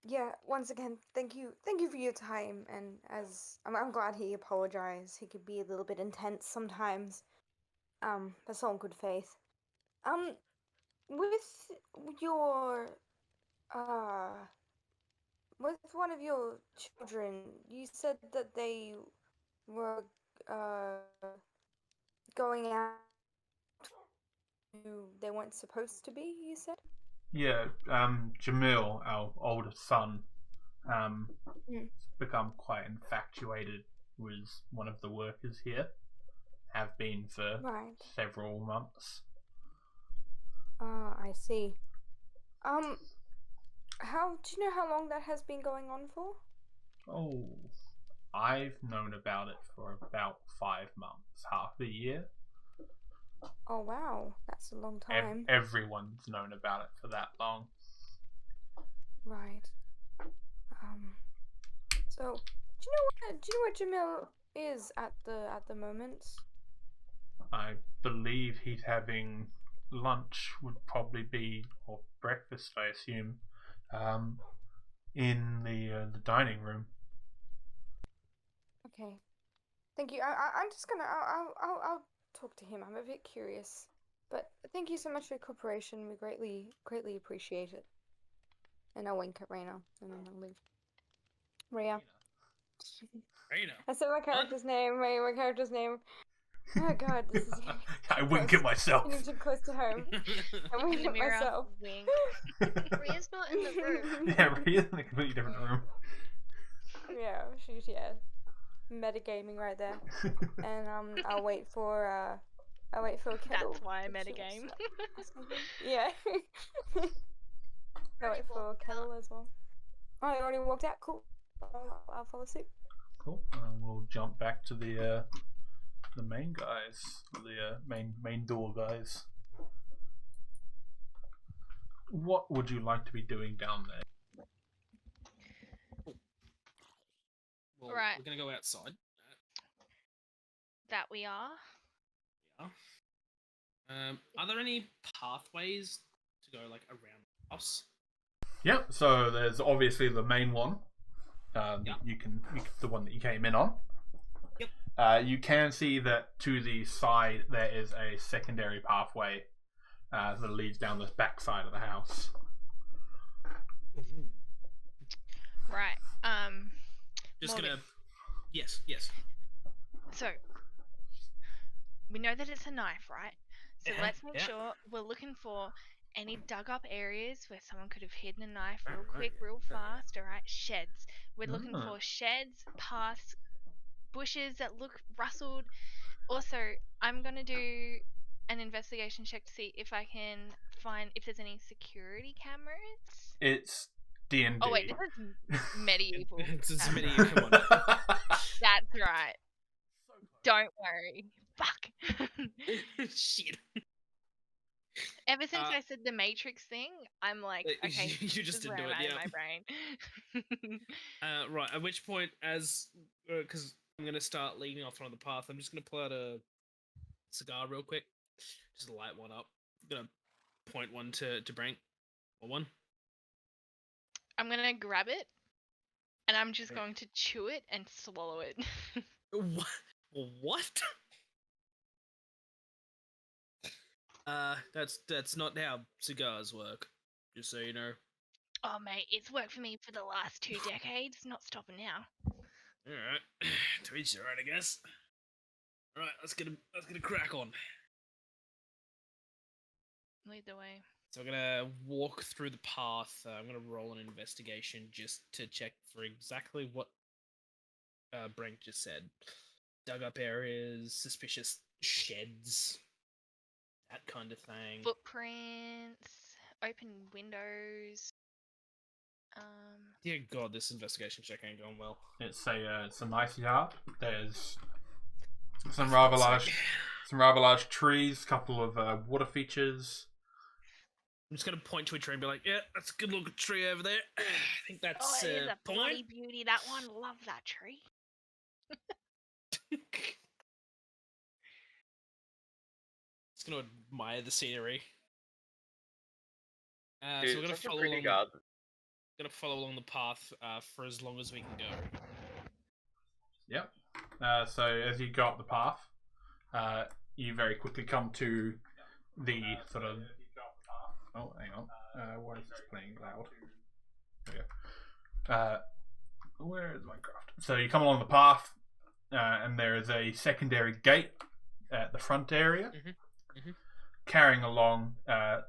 Yeah, once again, thank you for your time. And as I'm glad he apologized. He could be a little bit intense sometimes. That's all in good faith. With your with one of your children, you said that they were going out who they weren't supposed to be. You said. Yeah, Jamil, our oldest son, has become quite infatuated with one of the workers here. Have been for several months. I see. How do you know how long that has been going on for? Oh, I've known about it for about 5 months, half a year. Oh wow, that's a long time. Everyone's known about it for that long. Right. So, do you know where Jamil is at the moment? I believe he's having lunch, would probably be, or breakfast, I assume, in the dining room. Okay. Thank you. I'm just gonna. I'll talk to him. I'm a bit curious, but thank you so much for your cooperation. We greatly appreciate it. And I'll wink at Raina, and then I'll leave. Rhea, Rena. I said my character's name. My character's name. Oh god, this is I wink at myself. getting too close to home. I'm In winking the at mirror, myself. wink. Ria's not in the room. Yeah, Rhea's in a completely different room. Yeah, she's metagaming right there. And I'll wait for Kettle. That's why I to metagame. start. Yeah. I'll wait for Kettle as well. Oh, you already walked out. Cool. I'll follow suit. Cool. We'll jump back to the main guys, the main door guys. What would you like to be doing down there? Well, Right. we're gonna go outside. That we are. Are there any pathways to go like around the house? Yep. So there's obviously the main one. Yep. The one that you came in on. Yep. You can see that to the side there is a secondary pathway that leads down the back side of the house. Right. Just Morgan. gonna. Yes. So we know that it's a knife, right? So Yeah, let's make yeah. sure we're looking for any dug up areas where someone could have hidden a knife real Right. quick, real fast. All right, sheds. We're looking Ah. for sheds, paths, bushes that look rustled. Also, I'm gonna do an investigation check to see if I can find if there's any security cameras. It's D&D. Oh wait, this is medieval. It's That's medieval. right. Come on. That's right. Don't worry. Fuck. Shit. Ever since Uh, I said the Matrix thing, I'm like, okay, you this just is didn't where do I'm it. at in Yeah. my brain. Right. At which point, because I'm gonna start leading off on the path, I'm just gonna pull out a cigar real quick, just light one up. I'm gonna point one to Brank, or one. I'm gonna grab it, and I'm just Okay. going to chew it and swallow it. What? What? That's not how cigars work. Just so you know. Oh mate, it's worked for me for the last 2 decades. Not stopping now. All right, to each their own, I guess. All right, let's get a crack on. Lead the way. So I'm gonna walk through the path. I'm gonna roll an investigation just to check for exactly what Brink just said. Dug up areas, suspicious sheds, that kind of thing. Footprints, open windows. Dear God, this investigation check ain't going well. It's a nice yard. There's some For rather God's sake. large trees, couple of water features. I'm just gonna point to a tree and be like, "Yeah, that's a good looking tree over there. I think that's Oh, it is a point." bloody beauty. That one. Love that tree. Just gonna admire the scenery. Dude, So we're gonna such a follow pretty along. garden. Gonna follow along the path for as long as we can go. Yep. So as you go up the path, you very quickly come to the sort of. Oh, hang on. Why is this playing loud? There we go. Where is Minecraft? So you come along the path, and there is a secondary gate at the front area. Mhm. Carrying along,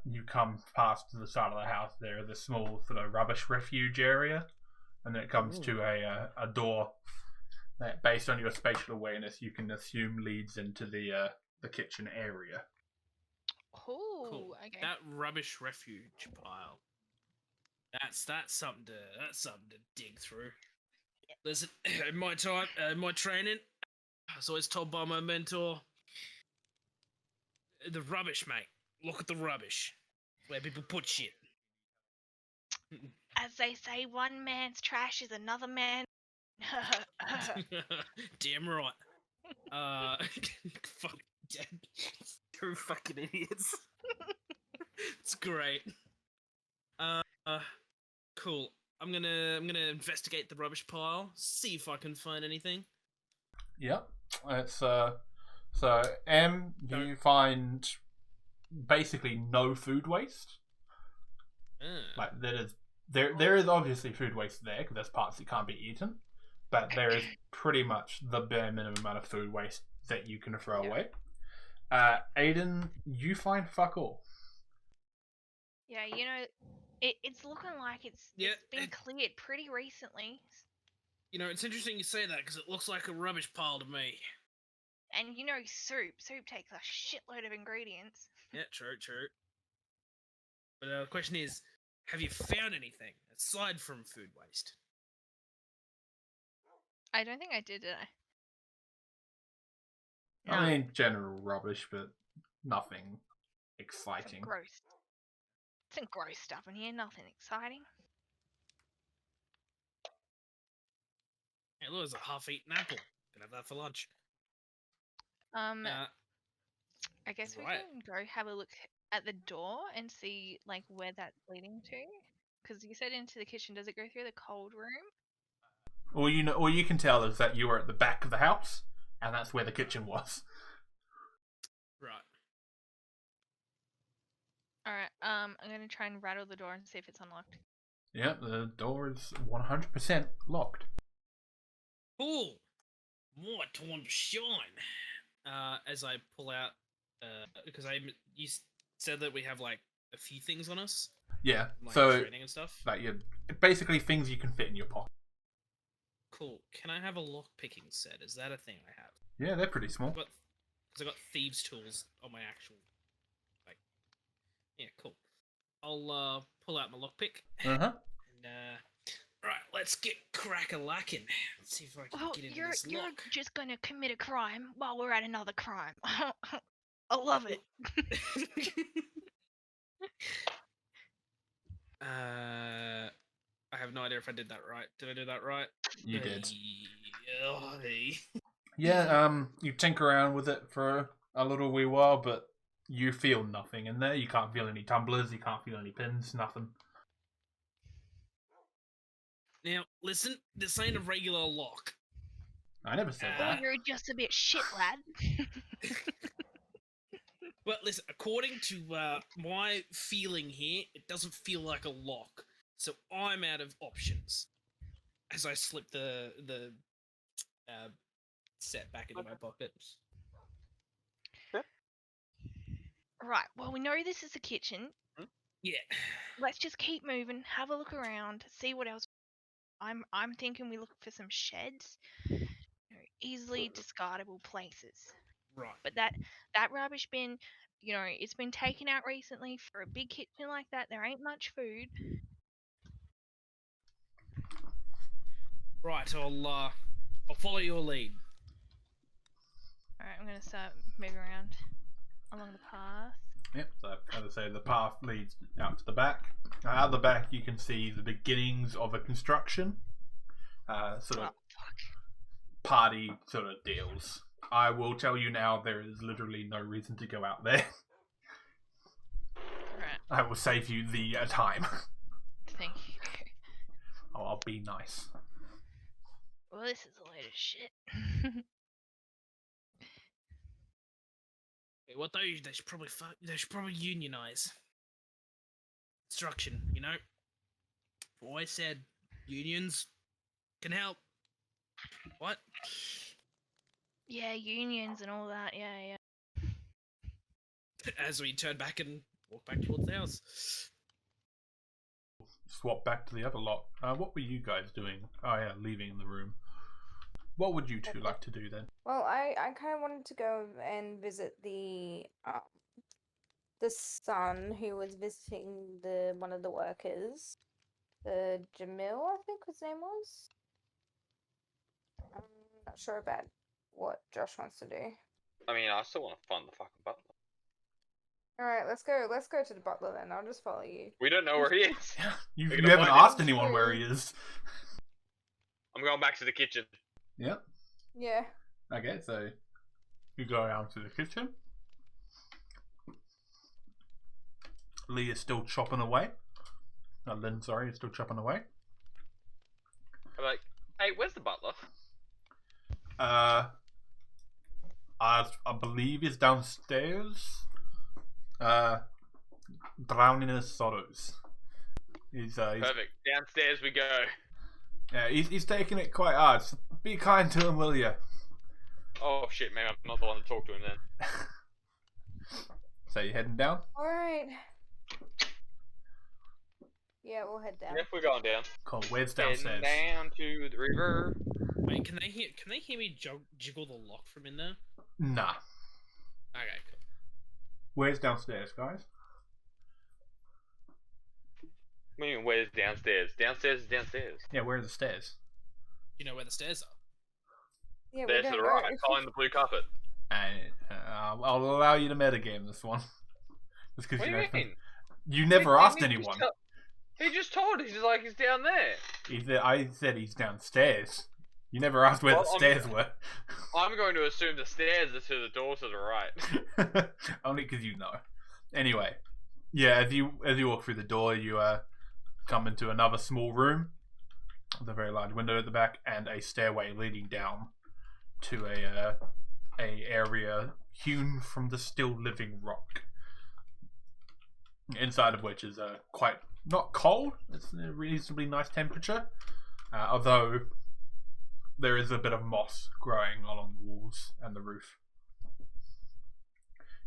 you come past to the side of the house. There is a small sort of rubbish refuge area, and then it comes to a door that, based on your spatial awareness, you can assume leads into the kitchen area. Ooh, Cool. okay. That rubbish refuge pile. That's something to dig through. Listen, in my time, in my training, I was always told by my mentor, the rubbish, mate. Look at the rubbish. Where people put shit. As they say, one man's trash is another man. Damn right. Fuck, two fucking idiots. It's great. Cool. I'm gonna investigate the rubbish pile, see if I can find anything. Yep. It's so M, you find basically no food waste. Ah. Like there is obviously food waste there because there's parts that can't be eaten, but there is pretty much the bare minimum amount of food waste that you can throw away. Aiden, you find fuck all. Yeah, it's looking like it's been cleared pretty recently. It's interesting you say that because it looks like a rubbish pile to me. And soup. Soup takes a shitload of ingredients. Yeah, true. But the question is, have you found anything aside from food waste? I don't think I did it. I mean, general rubbish, but nothing exciting. Some gross stuff in here, nothing exciting. Hey, look, there's a half-eaten apple. Can have that for lunch. I guess we can go have a look at the door and see where that's leading to. Because you said into the kitchen. Does it go through the cold room? All you can tell is that you were at the back of the house, and that's where the kitchen was. Right. Alright, I'm gonna try and rattle the door and see if it's unlocked. Yep, the door is 100% locked. Cool. More time to shine. As I pull out, because you said that we have a few things on us. Yeah. Like so training and stuff. Basically things you can fit in your pocket. Cool. Can I have a lock picking set? Is that a thing I have? Yeah, they're pretty small. Because I got thieves' tools on my actual. Yeah, cool. I'll pull out my lockpick. Uh-huh. And right, let's get crack-a-lacking. Let's see if I can get into this You're lock. just gonna commit a crime while we're at another crime. I love it. I have no idea if I did that right. Did I do that right? You did. Hey. Yeah, you tinker around with it for a little wee while, but you feel nothing in there. You can't feel any tumblers, you can't feel any pins, nothing. Now, listen, this ain't a regular lock. I never said Oh, that. you're just a bit shit, lad. Well, listen, according to my feeling here, it doesn't feel like a lock. So I'm out of options. As I slip the set back into my pocket. Right, well, we know this is the kitchen. Yeah. Let's just keep moving, have a look around, see what else. I'm thinking we look for some sheds, easily discardable places. Right. But that rubbish bin, it's been taken out recently. For a big kitchen like that, there ain't much food. Right, I'll follow your lead. Alright, I'm gonna start moving around along the path. Yep, so as I say, the path leads out to the back. Out the back you can see the beginnings of a construction. Party sort of deals. I will tell you now, there is literally no reason to go out there. Right. I will save you the time. Thank you. I'll be nice. Well, this is a load of shit. Hey, what they should probably unionize. Construction, I've always said unions can help. What? Yeah, unions and all that. Yeah. As we turn back and walk back towards the house. Swap back to the other lot. What were you guys doing? Oh yeah, leaving the room. What would you two like to do then? Well, I kind of wanted to go and visit the son who was visiting one of the workers, the Jamil, I think his name was. I'm not sure about what Josh wants to do. I mean, I still want to fund the fucking butler. All right, let's go. Let's go to the butler then. I'll just follow you. We don't know where he is. You We're haven't gonna find asked him. anyone where he is. I'm going back to the kitchen. Yep. Yeah. Okay, so you go around to the kitchen. Lee is still chopping away. Lynn, sorry, is still chopping away. I'm like, hey, where's the butler? I believe he's downstairs. Drowning in his sorrows. He's Perfect. Downstairs we go. Yeah, he's taking it quite hard. So be kind to him, will you? Oh shit, maybe I'm not the one to talk to him then. So you heading down? Alright. Yeah, we'll head down. Yep, we're going down. Cool. Where's Heading downstairs? down to the river. Wait, can they hear me jiggle the lock from in there? Nah. Okay, cool. Where's downstairs, guys? What do you mean, where's downstairs? Downstairs is downstairs. Yeah, where are the stairs? You know where the stairs are? Yeah, we There's to don't the know. right, behind the blue carpet. And I'll allow you to metagame this one. Just because What do you mean? You never asked He just anyone. He just told us, he's like, he's down there. I said he's downstairs. You never asked where Well, the stairs were. I'm going to assume the stairs are to the door to the right. Only because you know. Anyway, yeah, as you walk through the door, you come into another small room with a very large window at the back and a stairway leading down to a area hewn from the still living rock. Inside of which is quite not cold. It's a reasonably nice temperature, although there is a bit of moss growing along the walls and the roof.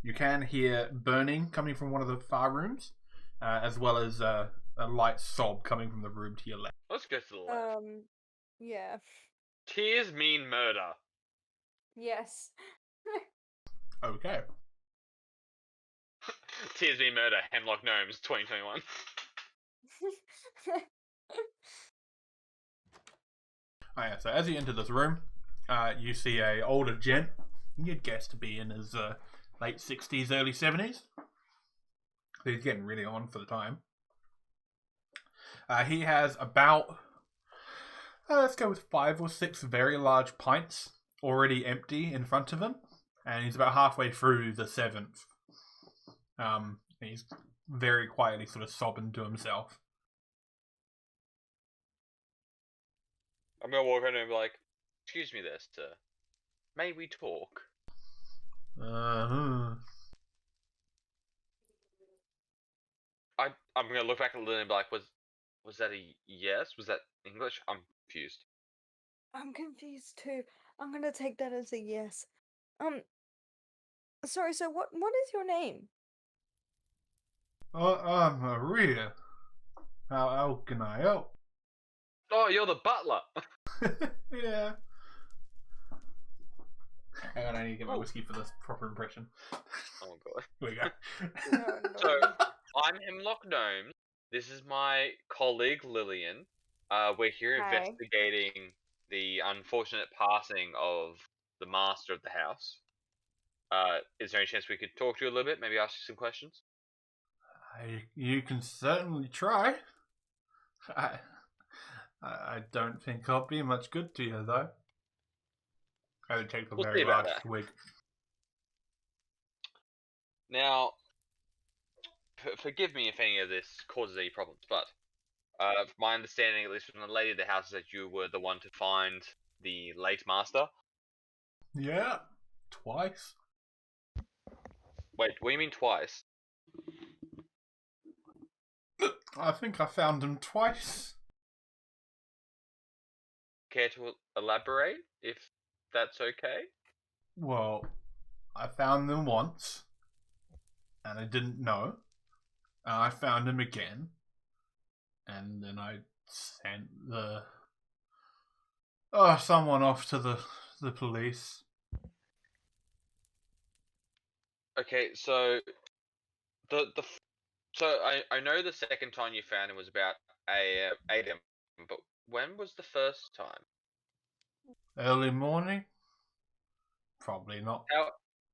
You can hear burning coming from one of the far rooms, as well as a light sob coming from the room to your left. Let's go to the left. Yeah. Tears mean murder. Yes. Okay. Tears mean murder. Hemlock Gnomes 2021. Oh, yeah, so as you enter this room, you see a older gent. You'd guess to be in his late 60s, early 70s. He's getting really on for the time. He has about, let's go with 5 or 6 very large pints already empty in front of him. And he's about halfway through the 7th. He's very quietly sort of sobbing to himself. I'm gonna walk over and be like, excuse me there, sir. May we talk? Uh-huh. I'm gonna look back at Lily and be like, was that a yes? Was that English? I'm confused. I'm confused too. I'm gonna take that as a yes. Sorry, so what is your name? Maria. How can I help? Oh, you're the butler. Yeah. Hang on, I need to get my Oh. whiskey for this proper impression. Oh god. Here we go. No, no. So I'm Hemlock Gnomes. This is my colleague Lillian. We're here Hi. investigating the unfortunate passing of the master of the house. Is there any chance we could talk to you a little bit? Maybe ask you some questions? You can certainly try. I don't think I'll be much good to you, though. I would take the We'll very see about large that. swig. Now, forgive me if any of this causes any problems, but from my understanding, at least from the lady of the house, is that you were the one to find the late master. Yeah, twice. Wait, what do you mean twice? I think I found him twice. Care to elaborate, if that's okay? Well, I found them once, and I didn't know. And I found him again, and then I sent someone off to the police. Okay, so I know the second time you found him was about 8 a.m. But when was the first time? Early morning? Probably not How?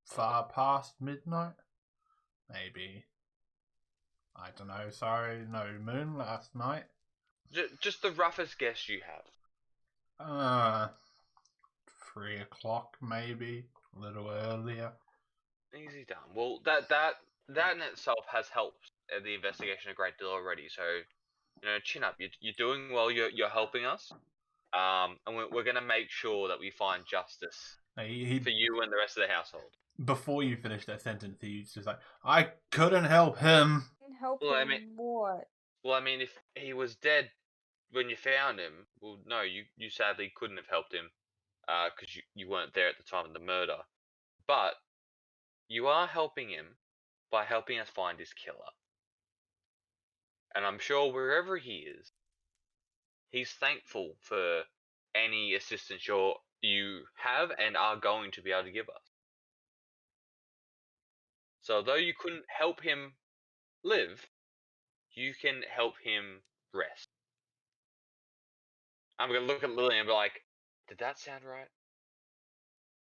far past midnight. Maybe. I don't know, sorry, no moon last night. Just the roughest guess you have. 3 o'clock maybe, a little earlier. Easy done. Well, that in itself has helped the investigation a great deal already. So, chin up. You're doing well. You're helping us. And we're gonna make sure that we find justice He for you and the rest of the household. before you finish that sentence, he's just like, I couldn't help him. Help Well, I him mean- what? Well, I mean, if he was dead when you found him, well, no, you sadly couldn't have helped him, because you weren't there at the time of the murder. But you are helping him by helping us find his killer. And I'm sure wherever he is, he's thankful for any assistance you have and are going to be able to give us. So though you couldn't help him live, you can help him rest. I'm gonna look at Lily and be like, did that sound right?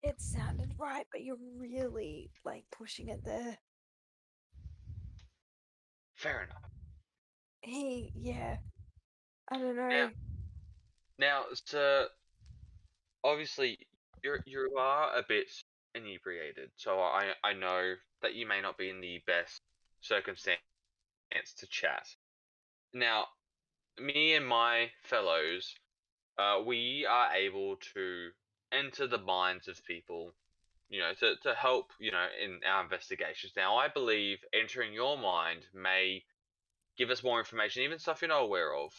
It sounded right, but you're really like pushing it there. Fair enough. Yeah. I don't know. Now, so obviously you are a bit inebriated, so I know that you may not be in the best circumstance to chat. Now, me and my fellows, we are able to enter the minds of people, to help, in our investigations. Now, I believe entering your mind may give us more information, even stuff you're not aware of,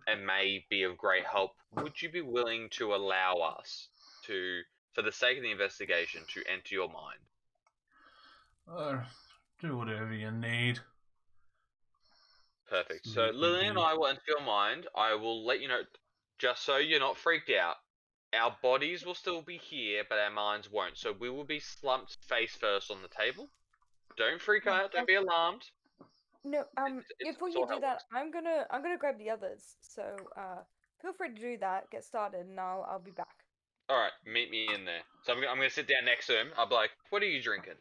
and may be of great help. Would you be willing to allow us to, for the sake of the investigation, to enter your mind? Do whatever you need. Perfect. So Sleepy Lily and dude. I will enter your mind. I will let you know, just so you're not freaked out. Our bodies will still be here, but our minds won't. So we will be slumped face first on the table. Don't freak out. Don't be alarmed. No, It's before all you how do it that, works. I'm gonna grab the others. So feel free to do that. Get started, and I'll be back. All right, meet me in there. So I'm gonna sit down next to him. I'll be like, "What are you drinking?"